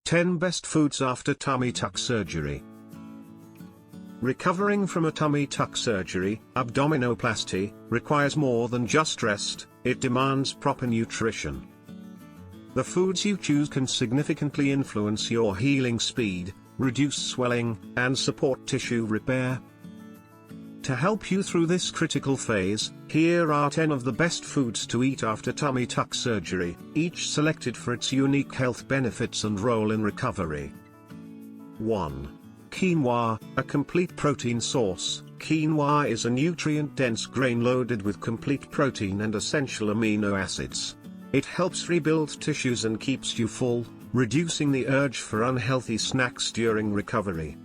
10 Best Foods After Tummy Tuck Surgery. Recovering from a tummy tuck surgery, abdominoplasty, requires more than just rest, it demands proper nutrition. The foods you choose can significantly influence your healing speed, reduce swelling, and support tissue repair. To help you through this critical phase, here are 10 of the best foods to eat after tummy tuck surgery, each selected for its unique health benefits and role in recovery. 1. Quinoa, a complete protein source. Quinoa is a nutrient-dense grain loaded with complete protein and essential amino acids. It helps rebuild tissues and keeps you full, reducing the urge for unhealthy snacks during recovery.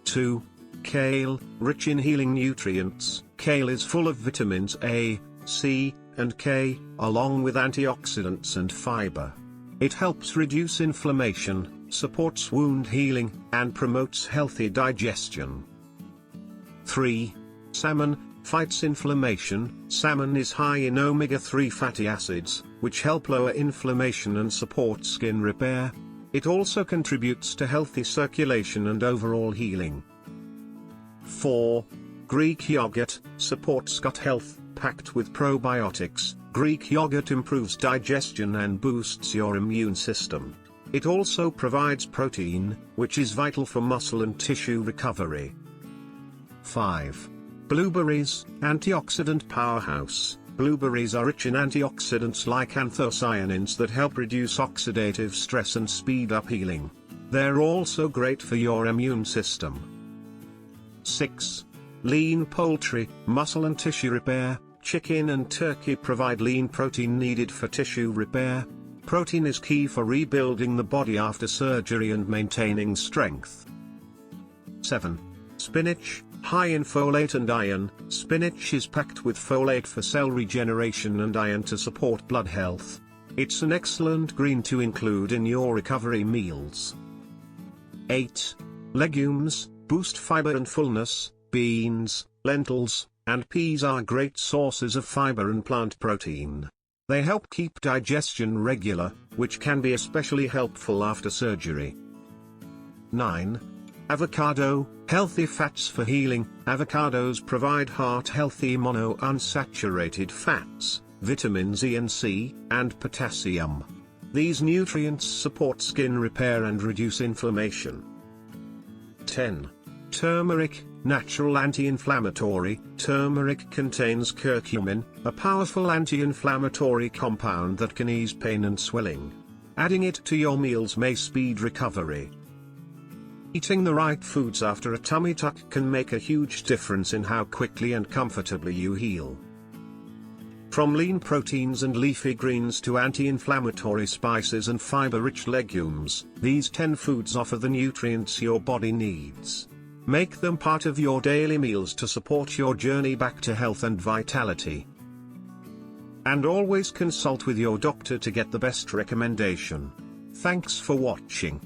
2. Kale, rich in healing nutrients. Kale is full of vitamins A, C, and K, along with antioxidants and fiber. It helps reduce inflammation, supports wound healing, and promotes healthy digestion. 3. Salmon, fights inflammation. Salmon is high in omega-3 fatty acids, which help lower inflammation and support skin repair. It also contributes to healthy circulation and overall healing. 4. Greek yogurt, supports gut health, packed with probiotics. Greek yogurt improves digestion and boosts your immune system. It also provides protein, which is vital for muscle and tissue recovery. 5. Blueberries, antioxidant powerhouse. Blueberries are rich in antioxidants like anthocyanins that help reduce oxidative stress and speed up healing. They're also great for your immune system. 6. Lean poultry, muscle and tissue repair. Chicken and turkey provide lean protein needed for tissue repair. Protein is key for rebuilding the body after surgery and maintaining strength. 7. Spinach, high in folate and iron. Spinach is packed with folate for cell regeneration and iron to support blood health. It's an excellent green to include in your recovery meals. 8. Legumes, boost fiber and fullness. Beans, lentils, and peas are great sources of fiber and plant protein. They help keep digestion regular, which can be especially helpful after surgery. 9. Avocado, healthy fats for healing. Avocados provide heart-healthy monounsaturated fats, vitamins E and C, and potassium. These nutrients support skin repair and reduce inflammation. 10. Turmeric, natural anti-inflammatory. Turmeric contains curcumin, a powerful anti-inflammatory compound that can ease pain and swelling. Adding it to your meals may speed recovery. Eating the right foods after a tummy tuck can make a huge difference in how quickly and comfortably you heal. From lean proteins and leafy greens to anti-inflammatory spices and fiber-rich legumes, these 10 foods offer the nutrients your body needs. Make them part of your daily meals to support your journey back to health and vitality. And always consult with your doctor to get the best recommendation. Thanks for watching.